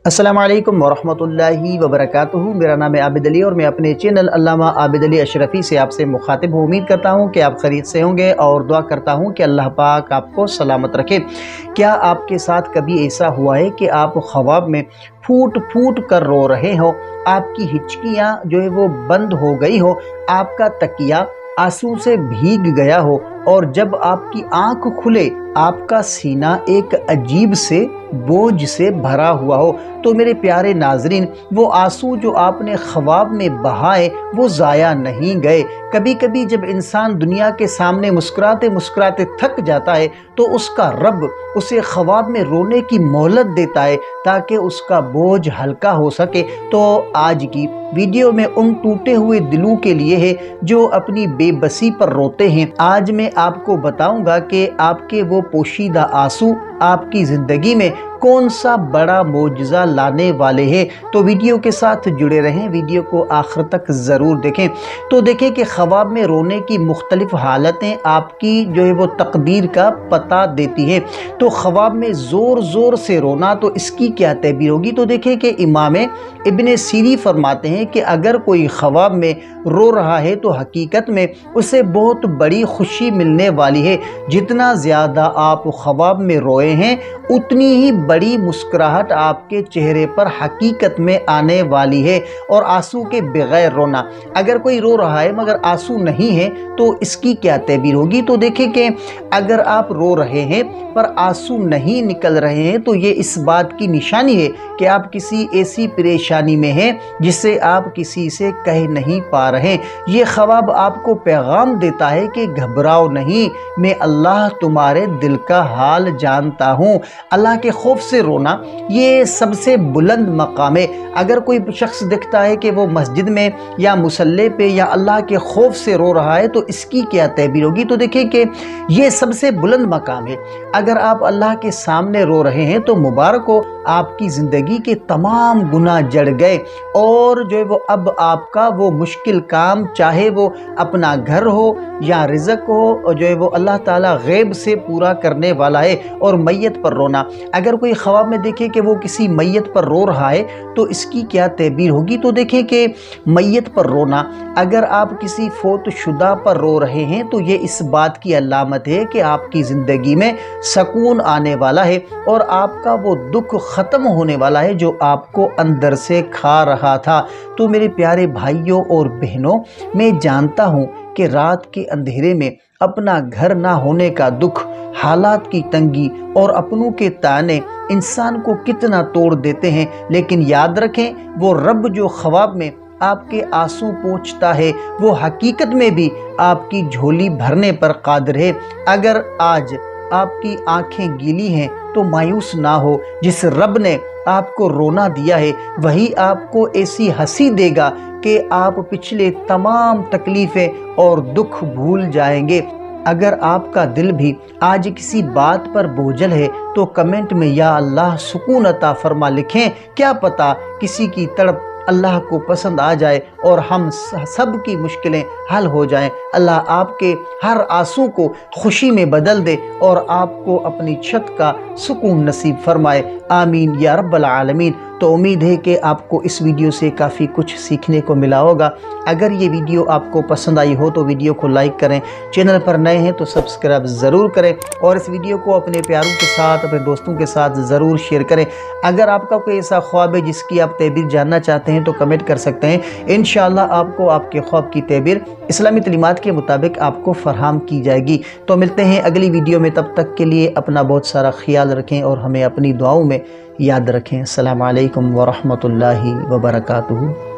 السلام علیکم ورحمۃ اللہ وبرکاتہ۔ میرا نام ہے عابد علی اور میں اپنے چینل علامہ عابد علی اشرفی سے آپ سے مخاطب ہوں۔ امید کرتا ہوں کہ آپ خیریت سے ہوں گے اور دعا کرتا ہوں کہ اللہ پاک آپ کو سلامت رکھے۔ کیا آپ کے ساتھ کبھی ایسا ہوا ہے کہ آپ خواب میں پھوٹ پھوٹ کر رو رہے ہو، آپ کی ہچکیاں جو ہے وہ بند ہو گئی ہو، آپ کا تکیہ آنسو سے بھیگ گیا ہو اور جب آپ کی آنکھ کھلے آپ کا سینہ ایک عجیب سے بوجھ سے بھرا ہوا ہو؟ تو میرے پیارے ناظرین، وہ آنسو جو آپ نے خواب میں بہائے وہ ضائع نہیں گئے۔ کبھی کبھی جب انسان دنیا کے سامنے مسکراتے مسکراتے تھک جاتا ہے تو اس کا رب اسے خواب میں رونے کی مہلت دیتا ہے تاکہ اس کا بوجھ ہلکا ہو سکے۔ تو آج کی ویڈیو میں ان ٹوٹے ہوئے دلوں کے لیے ہے جو اپنی بے بسی پر روتے ہیں۔ آج میں آپ کو بتاؤں گا کہ آپ کے وہ پوشیدہ آنسو آپ کی زندگی میں کون سا بڑا معجزہ لانے والے ہیں۔ تو ویڈیو کے ساتھ جڑے رہیں، ویڈیو کو آخر تک ضرور دیکھیں۔ تو دیکھیں کہ خواب میں رونے کی مختلف حالتیں آپ کی جو ہے وہ تقدیر کا پتہ دیتی ہیں۔ تو خواب میں زور زور سے رونا، تو اس کی کیا تعبیر ہوگی؟ تو دیکھیں کہ امام ابن سیری فرماتے ہیں کہ اگر کوئی خواب میں رو رہا ہے تو حقیقت میں اسے بہت بڑی خوشی ملنے والی ہے۔ جتنا زیادہ آپ خواب میں روئے ہیں اتنی ہی بڑی مسکراہٹ آپ کے چہرے پر حقیقت میں آنے والی ہے۔ اور آنسو کے بغیر رونا، اگر کوئی رو رہا ہے مگر آنسو نہیں ہے تو اس کی کیا تعبیر ہوگی؟ تو دیکھیں کہ اگر آپ رو رہے ہیں پر آنسو نہیں نکل رہے ہیں تو یہ اس بات کی نشانی ہے کہ آپ کسی ایسی پریشانی میں ہیں جسے آپ کسی سے کہہ نہیں پا رہے۔ یہ خواب آپ کو پیغام دیتا ہے کہ گھبراؤ نہیں، میں اللہ تمہارے دل کا حال جانتا ہوں۔ اللہ کے خوف سے رونا یہ سب سے بلند مقام ہے۔ اگر کوئی شخص دیکھتا ہے کہ وہ مسجد میں یا مصلی پہ یا اللہ کے خوف سے رو رہا ہے تو اس کی کیا تعبیر ہوگی؟ تو دیکھیں کہ یہ سب سے بلند مقام ہے۔ اگر آپ اللہ کے سامنے رو رہے ہیں تو مبارک ہو، آپ کی زندگی کے تمام گناہ جڑ گئے اور جو ہے وہ اب آپ کا وہ مشکل کام، چاہے وہ اپنا گھر ہو یا رزق ہو، اور جو ہے وہ اللہ تعالیٰ غیب سے پورا کرنے والا ہے۔ اور میت پر رونا، اگر کوئی خواب میں دیکھے کہ وہ کسی میت پر رو رہا ہے تو اس کی کیا تعبیر ہوگی؟ تو دیکھیں کہ میت پر رونا، اگر آپ کسی فوت شدہ پر رو رہے ہیں تو یہ اس بات کی علامت ہے کہ آپ کی زندگی میں سکون آنے والا ہے اور آپ کا وہ دکھ ختم ہونے والا ہے جو آپ کو اندر سے کھا رہا تھا۔ تو میرے پیارے بھائیوں اور بہنوں، میں جانتا ہوں کہ رات کے اندھیرے میں اپنا گھر نہ ہونے کا دکھ، حالات کی تنگی اور اپنوں کے تانے انسان کو کتنا توڑ دیتے ہیں، لیکن یاد رکھیں وہ رب جو خواب میں آپ کے آنسو پوچھتا ہے وہ حقیقت میں بھی آپ کی جھولی بھرنے پر قادر ہے۔ اگر آج آپ کی آنکھیں گیلی ہیں تو مایوس نہ ہو، جس رب نے آپ کو رونا دیا ہے وہی آپ کو ایسی ہنسی دے گا کہ آپ پچھلے تمام تکلیفیں اور دکھ بھول جائیں گے۔ اگر آپ کا دل بھی آج کسی بات پر بوجھل ہے تو کمنٹ میں یا اللہ سکون عطا فرما لکھیں۔ کیا پتہ کسی کی تڑپ اللہ کو پسند آ جائے اور ہم سب کی مشکلیں حل ہو جائیں۔ اللہ آپ کے ہر آنسو کو خوشی میں بدل دے اور آپ کو اپنی چھت کا سکون نصیب فرمائے، آمین یا رب العالمین۔ تو امید ہے کہ آپ کو اس ویڈیو سے کافی کچھ سیکھنے کو ملا ہوگا۔ اگر یہ ویڈیو آپ کو پسند آئی ہو تو ویڈیو کو لائک کریں، چینل پر نئے ہیں تو سبسکرائب ضرور کریں اور اس ویڈیو کو اپنے پیاروں کے ساتھ، اپنے دوستوں کے ساتھ ضرور شیئر کریں۔ اگر آپ کا کوئی ایسا خواب ہے جس کی آپ تعبیر جاننا چاہتے ہیں تو کمنٹ کر سکتے ہیں، انشاءاللہ آپ کو آپ کے خواب کی تعبیر اسلامی تعلیمات کے مطابق آپ کو فراہم کی جائے گی۔ تو ملتے ہیں اگلی ویڈیو میں، تب تک کے لیے اپنا بہت سارا خیال رکھیں اور ہمیں اپنی دعاؤں میں یاد رکھیں۔ السلام علیکم ورحمۃ اللہ وبرکاتہ۔